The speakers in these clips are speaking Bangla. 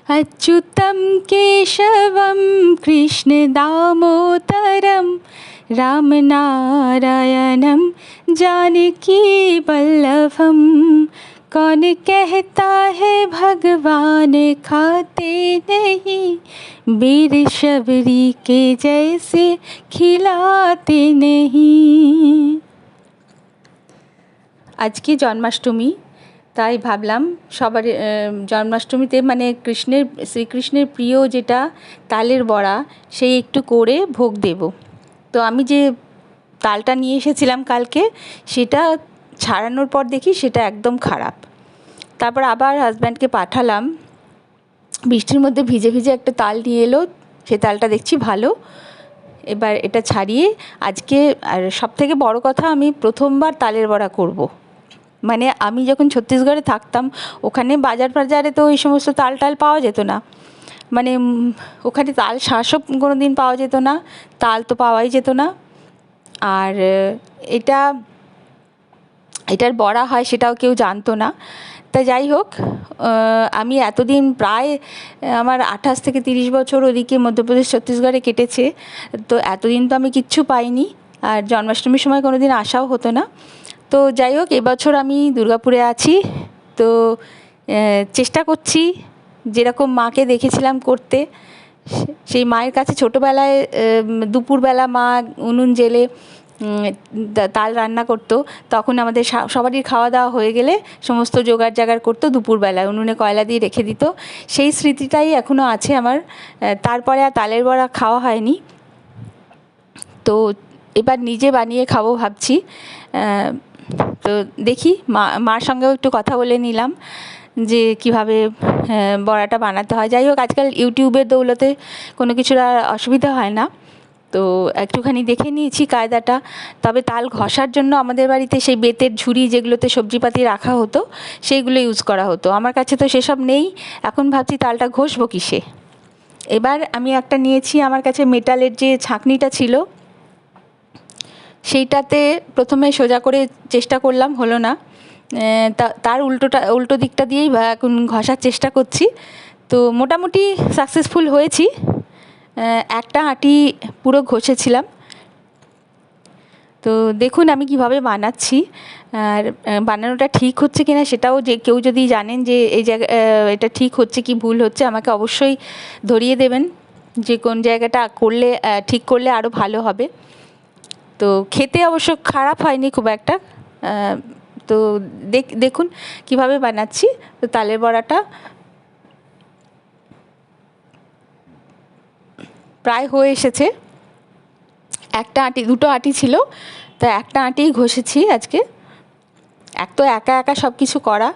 अच्युतं केशवं कृष्णदामोदरं रामनारायणं जानकीवल्लभं। कौन कहता है भगवान खाते नहीं, वीर शबरी के जैसे खिलाते नहीं। आज की जन्माष्टमी, তাই ভাবলাম সবার জন্মাষ্টমীতে মানে শ্রীকৃষ্ণের প্রিয় যেটা তালের বড়া, সেই একটু করে ভোগ দেব। তো আমি যে তালটা নিয়ে এসেছিলাম কালকে, সেটা ছাড়ানোর পর দেখি সেটা একদম খারাপ। তারপর আবার হাজব্যান্ডকে পাঠালাম, বৃষ্টির মধ্যে ভিজে ভিজে একটা তাল নিয়ে এলো, সে তালটা দেখছি ভালো। এবার এটা ছাড়িয়ে আজকে, আর সবথেকে বড় কথা, আমি প্রথমবার তালের বড়া করব। মানে আমি যখন ছত্তিশগড়ে থাকতাম, ওখানে বাজারে তো এই সমস্ত তাল পাওয়া যেত না। মানে ওখানে তাল শাঁসও কোনো দিন পাওয়া যেত না, তাল তো পাওয়াই যেত না। আর এটার বড়া হয় সেটাও কেউ জানতো না। তা যাই হোক, আমি এতদিন প্রায় আমার 28 থেকে 30 বছর ওদিকে মধ্যপ্রদেশ ছত্তিশগড়ে কেটেছে, তো এতদিন তো আমি কিচ্ছু পাইনি, আর জন্মাষ্টমীর সময় কোনো দিন আসাও হতো না। তো যাই হোক, এবছর আমি দুর্গাপুরে আছি, তো চেষ্টা করছি যেরকম মাকে দেখেছিলাম করতে। সেই মায়ের কাছে ছোটোবেলায় দুপুরবেলা মা উনুন জেলে তাল রান্না করতো, তখন আমাদের সবারই খাওয়া দাওয়া হয়ে গেলে সমস্ত জোগাড় জাগাড় করতো, দুপুরবেলায় উনুনে কয়লা দিয়ে রেখে দিত। সেই স্মৃতিটাই এখনও আছে আমার। তারপরে আর তালের বড়া খাওয়া হয়নি, তো এবার নিজে বানিয়ে খাবো ভাবছি। তো দেখি, মার সঙ্গেও একটু কথা বলে নিলাম যে কীভাবে বড়াটা বানাতে হয়। যাই হোক, আজকাল ইউটিউবের দৌলতে কোনো কিছুর আর অসুবিধা হয় না, তো একটুখানি দেখে নিয়েছি কায়দাটা। তবে তাল ঘষার জন্য আমাদের বাড়িতে সেই বেতের ঝুড়ি, যেগুলোতে সবজিপাতি রাখা হতো, সেইগুলো ইউজ করা হতো। আমার কাছে তো সেসব নেই, এখন ভাবছি তালটা ঘষবো কিসে। এবার আমি একটা নিয়েছি, আমার কাছে মেটালের যে ছাঁকনিটা ছিল, সেইটাতে প্রথমে সোজা করে চেষ্টা করলাম, হলো না। তার উল্টো দিকটা দিয়েই এখন ঘষার চেষ্টা করছি, তো মোটামুটি সাকসেসফুল হয়েছি। একটা আঁটি পুরো ঘষেছিলাম। তো দেখুন আমি কিভাবে বানাচ্ছি, আর বানানোটা ঠিক হচ্ছে কিনা সেটাও, যে কেউ যদি জানেন যে এই জায়গা এটা ঠিক হচ্ছে কি ভুল হচ্ছে, আমাকে অবশ্যই ধরিয়ে দেবেন যে কোন জায়গাটা করলে ঠিক করলে আরও ভালো হবে। তো খেতে অবশ্য খারাপ হয়নি খুব একটা। তো দেখুন কিভাবে বানাচ্ছি। তো তালের বড়াটা প্রায় হয়ে এসেছে। দুটো আঁটি ছিল, তো একটা আঁটিই ঘষেছি আজকে। তো একা একা সব কিছু করা,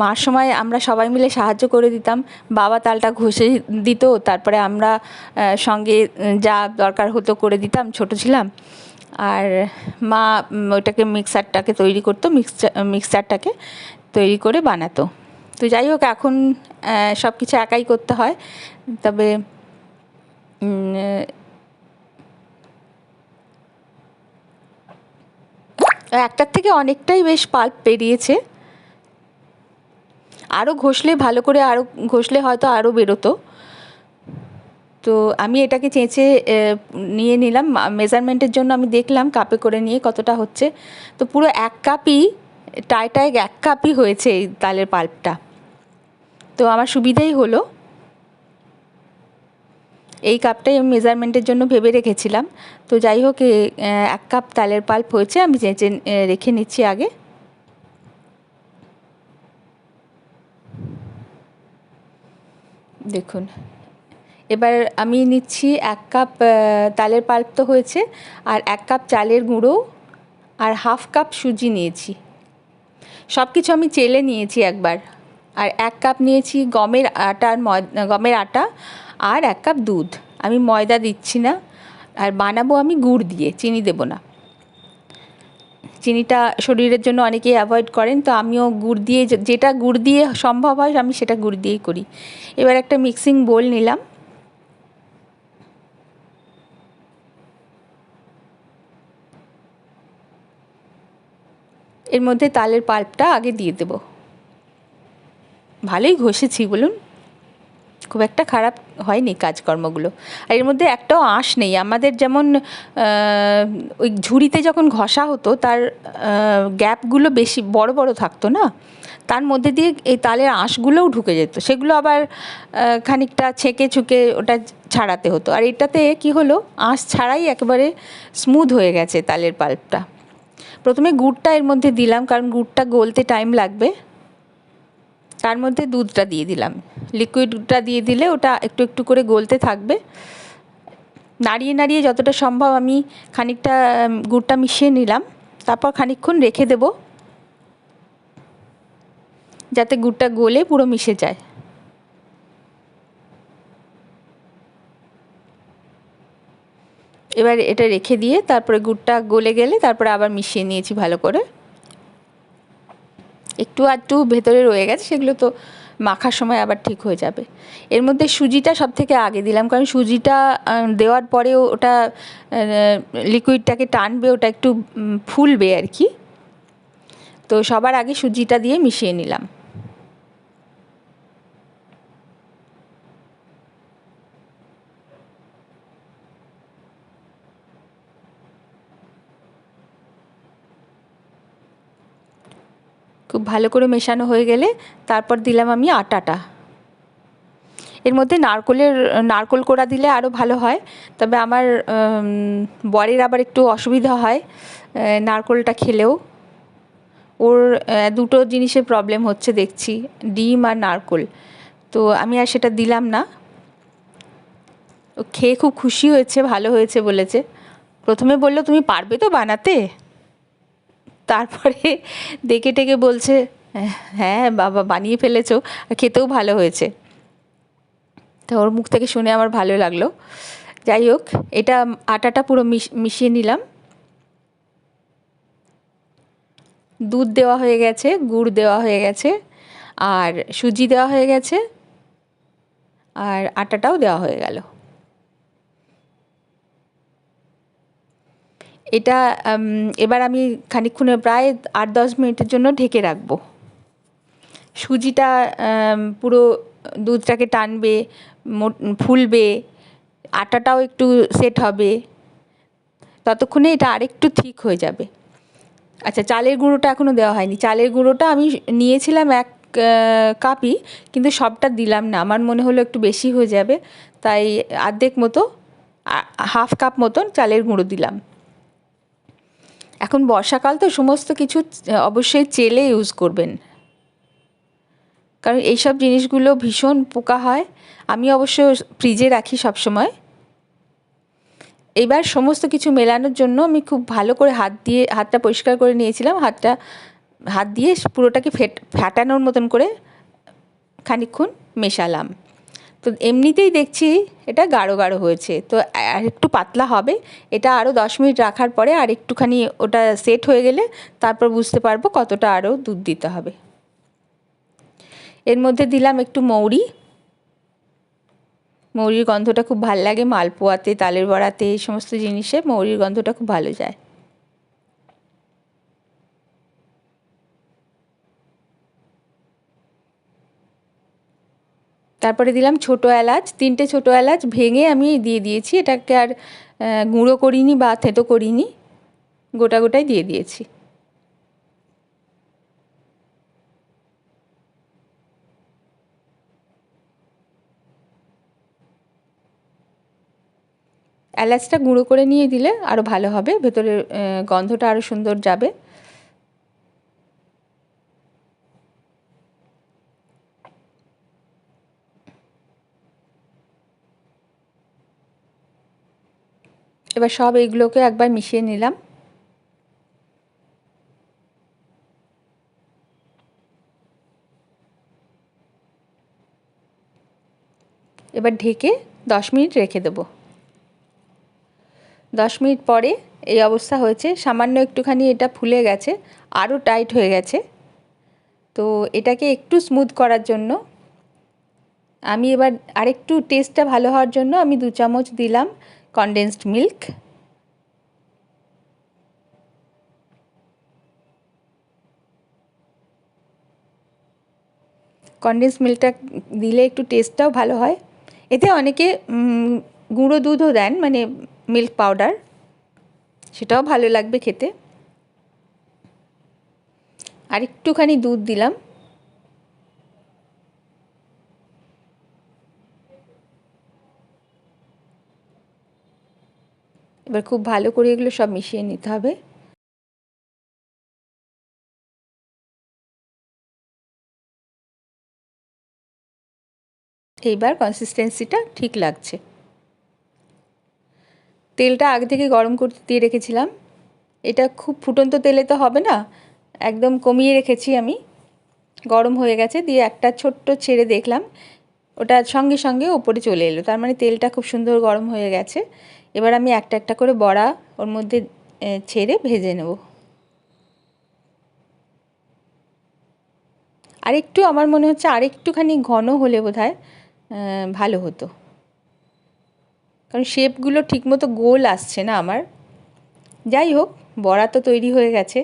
মার সময় আমরা সবাই মিলে সাহায্য করে দিতাম। বাবা তালটা ঘষে দিত, তারপরে আমরা সঙ্গে যা দরকার হতো করে দিতাম, ছোটো ছিলাম। আর মা ওইটাকে মিক্সারটাকে তৈরি করতো, মিক্সচারটাকে তৈরি করে বানাতো। তো যাই হোক, এখন সব কিছু একাই করতে হয়। তবে একটার থেকে অনেকটাই বেশ পাল্প বেরিয়েছে। আরও ঘষলে ভালো করে, আরও ঘষলে হয়তো আরও বেরোতো। তো আমি এটাকে চেঁচে নিয়ে নিলাম মেজারমেন্টের জন্য। আমি দেখলাম কাপে করে নিয়ে কতটা হচ্ছে। তো পুরো 1 কাপই, টায় 1 কাপই হয়েছে এই তালের পাল্পটা। তো আমার সুবিধাই হলো, এই কাপটাই আমি মেজারমেন্টের জন্য ভেবে রেখেছিলাম। তো যাই হোক, 1 কাপ তালের পাল্প হয়েছে, আমি চেঁচে রেখে নিচ্ছি আগে। দেখুন, এবার আমি নিচ্ছি 1 কাপ তালের পাল্প তো হয়েছে, আর 1 কাপ চালের গুঁড়ো, আর 1/2 কাপ সুজি নিয়েছি। সব কিছু আমি চেলে নিয়েছি একবার। আর 1 কাপ নিয়েছি গমের আটা, আর 1 কাপ দুধ। আমি ময়দা দিচ্ছি না, আর বানাবো আমি গুড় দিয়ে, চিনি দেবো না। চিনিটা শরীরের জন্য অনেকেই অ্যাভয়েড করেন, তো আমিও গুড় দিয়ে, যেটা গুড় দিয়ে সম্ভব হয় আমি সেটা গুড় দিয়েই করি। এবার একটা মিক্সিং বোল নিলাম, এর মধ্যে তালের পাল্পটা আগে দিয়ে দেব। ভালোই ঘষেছি বলুন। খুব একটা খারাপ হয়নি কাজকর্মগুলো। আর এর মধ্যে একটাও আঁশ নেই। আমাদের যেমন ওই ঝুড়িতে যখন ঘষা হতো তার গ্যাপগুলো বেশি বড় বড় থাকতো না, তার মধ্যে দিয়ে এই তালের আঁশগুলোও ঢুকে যেত, সেগুলো আবার খানিকটা ছেঁকে ছুঁকে ওটা ছাড়াতে হতো। আর এটাতে কি হলো, আঁশ ছাড়াই একেবারে স্মুথ হয়ে গেছে তালের পাল্পটা। প্রথমে গুড়টা এর মধ্যে দিলাম, কারণ গুড়টা গলতে টাইম লাগবে। তার মধ্যে দুধটা দিয়ে দিলাম, লিকুইডটা দিয়ে দিলে ওটা একটু একটু করে গলতে থাকবে। নাড়িয়ে নাড়িয়ে যতটা সম্ভব আমি খানিকটা গুড়টা মিশিয়ে নিলাম, তারপর খানিকক্ষণ রেখে দেবো যাতে গুড়টা গলে পুরো মিশে যায়। এবার এটা রেখে দিয়ে তারপরে গুড়টা গলে গেলে তারপরে আবার মিশিয়ে নিয়েছি ভালো করে। একটু আধটু ভেতরে রয়ে গেছে, সেগুলো তো মাখার সময় আবার ঠিক হয়ে যাবে। এর মধ্যে সুজিটা সব থেকে আগে দিলাম, কারণ সুজিটা দেওয়ার পরেও ওটা লিকুইডটাকে টানবে, ওটা একটু ফুলবে আর কি। তো সবার আগে সুজিটা দিয়ে মিশিয়ে নিলাম। খুব ভালো করে মেশানো হয়ে গেলে তারপর দিলাম আমি আটাটা। এর মধ্যে নারকোল কোড়া দিলে আরও ভালো হয়, তবে আমার বরের আবার একটু অসুবিধা হয় নারকোলটা খেলেও। ওর দুটো জিনিসের প্রবলেম হচ্ছে দেখছি, ডিম আর নারকোল। তো আমি আর সেটা দিলাম না। ও খেয়ে খুব খুশি হয়েছে, ভালো হয়েছে বলেছে। প্রথমে বলল তুমি পারবে তো বানাতে, তারপরে দেখে টেকে বলছে হ্যাঁ বাবা বানিয়ে ফেলেছো, খেতেও ভালো হয়েছে। তো ওর মুখ থেকে শুনে আমার ভালো লাগলো। যাই হোক, এটা আটাটা পুরো মিশিয়ে নিলাম। দুধ দেওয়া হয়ে গেছে, গুড় দেওয়া হয়ে গেছে, আর সুজি দেওয়া হয়ে গেছে, আর আটাটাও দেওয়া হয়ে গেল। এটা এবার আমি খানিকক্ষণে প্রায় 8-10 মিনিটের জন্য ঢেকে রাখবো। সুজিটা পুরো দুধটাকে টানবে, ফুলবে, আটাটাও একটু সেট হবে, ততক্ষণে এটা আরেকটু ঠিক হয়ে যাবে। আচ্ছা, চালের গুঁড়োটা এখনও দেওয়া হয়নি। চালের গুঁড়োটা আমি নিয়েছিলাম 1 কাপই, কিন্তু সবটা দিলাম না, আমার মনে হলো একটু বেশি হয়ে যাবে, তাই অর্ধেক মতো, 1/2 কাপ মতন চালের গুঁড়ো দিলাম। এখন বর্ষাকাল তো সমস্ত কিছু অবশ্যই চেলে ইউজ করবেন, কারণ এইসব জিনিসগুলো ভীষণ পোকা হয়। আমি অবশ্য ফ্রিজে রাখি সব সময়। এবার সমস্ত কিছু মেলানোর জন্য আমি খুব ভালো করে হাতটা পরিষ্কার করে নিয়েছিলাম। হাত দিয়ে পুরোটাকে ফেটানোর মতন করে খানিকক্ষণ মেশালাম। তো এমনিতেই দেখছি এটা গাঢ় গাঢ় হয়েছে, তো আর একটু পাতলা হবে। এটা আরও 10 মিনিট রাখার পরে আর একটুখানি ওটা সেট হয়ে গেলে তারপর বুঝতে পারবো কতটা আরও দুধ দিতে হবে। এর মধ্যে দিলাম একটু মৌরি। মৌরির গন্ধটা খুব ভাল লাগে মালপোয়াতে, তালের বড়াতে, এই সমস্ত জিনিসে মৌরির গন্ধটা খুব ভালো যায়। তারপরে দিলাম ছোটো এলাচ, 3টে ছোটো এলাচ ভেঙে আমি দিয়ে দিয়েছি। এটাকে আর গুঁড়ো করিনি বা থেঁতো করিনি, গোটা গোটাই দিয়ে দিয়েছি। এলাচটা গুঁড়ো করে নিয়ে দিলে আরও ভালো হবে, ভেতরের গন্ধটা আরও সুন্দর যাবে। এবার সব এইগুলোকে একবার মিশিয়ে নিলাম। এবার ঢেকে 10 মিনিট রেখে দেবো। 10 মিনিট পরে এই অবস্থা হয়েছে, সামান্য একটুখানি এটা ফুলে গেছে, আরও টাইট হয়ে গেছে। তো এটাকে একটু স্মুথ করার জন্য আমি এবার আরেকটু টেস্টটা ভালো হওয়ার জন্য আমি 2 চামচ দিলাম কনডেন্সড মিল্ক। কনডেন্স মিল্কটা দিলে একটু টেস্টটাও ভালো হয়। এতে অনেকে গুঁড়ো দুধও দেন, মানে মিল্ক পাউডার, সেটাও ভালো লাগবে খেতে। আর একটুখানি দুধ দিলাম। এবার খুব ভালো করে এগুলো সব মিশিয়ে নিতে হবে। এইবার কনসিস্টেন্সিটা ঠিক লাগছে। তেলটা আগে থেকে গরম করতে দিয়ে রেখেছিলাম। এটা খুব ফুটন্ত তেলে তো হবে না, একদম কমিয়ে রেখেছি আমি। গরম হয়ে গেছে, দিয়ে একটা ছোট্ট ছেড়ে দেখলাম, ওটা সঙ্গে সঙ্গে ওপরে চলে এলো, তার মানে তেলটা খুব সুন্দর গরম হয়ে গেছে। এবার আমি একটা একটা করে বড়া ওর মধ্যে ছেড়ে ভেজে নেব। আরেকটু আমার মনে হচ্ছে আরেকটুখানি ঘন হলে বোধহয় ভালো হতো, কারণ শেপগুলো ঠিকমতো গোল আসছে না আমার। যাই হোক, বড়া তো তৈরি হয়ে গেছে,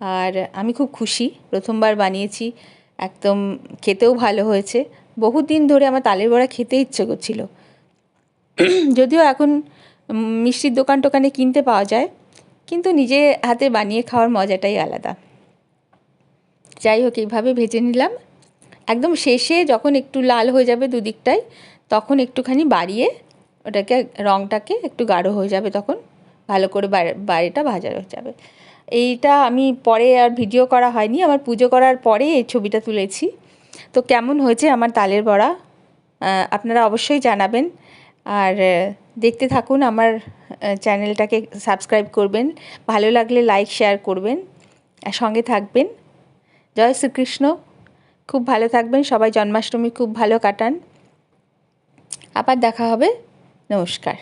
আর আমি খুব খুশি। প্রথমবার বানিয়েছি, একদম খেতেও ভালো হয়েছে। বহুদিন ধরে আমার তালের বড়া খেতে ইচ্ছে করছিল, যদিও এখন মিষ্টির দোকান টোকানে কিনতে পাওয়া যায়, কিন্তু নিজে হাতে বানিয়ে খাওয়ার মজাটাই আলাদা। যাই হোক, এইভাবে ভেজে নিলাম। একদম শেষে যখন একটু লাল হয়ে যাবে দুদিকটাই, তখন একটুখানি বাড়িয়ে ওটাকে, রঙটাকে একটু গাঢ় হয়ে যাবে, তখন ভালো করে বাইরেটা ভাজা হয়ে যাবে। এইটা আমি পরে আর ভিডিও করা হয়নি, আমার পুজো করার পরে এই ছবিটা তুলেছি। তো কেমন হয়েছে আমার তালের বড়া আপনারা অবশ্যই জানাবেন। আর দেখতে থাকুন, আমার চ্যানেলটাকে সাবস্ক্রাইব করবেন, ভালো লাগলে লাইক শেয়ার করবেন, আর সঙ্গে থাকবেন। জয় শ্রীকৃষ্ণ। খুব ভালো থাকবেন সবাই, জন্মাষ্টমী খুব ভালো কাটান। আবার দেখা হবে। নমস্কার।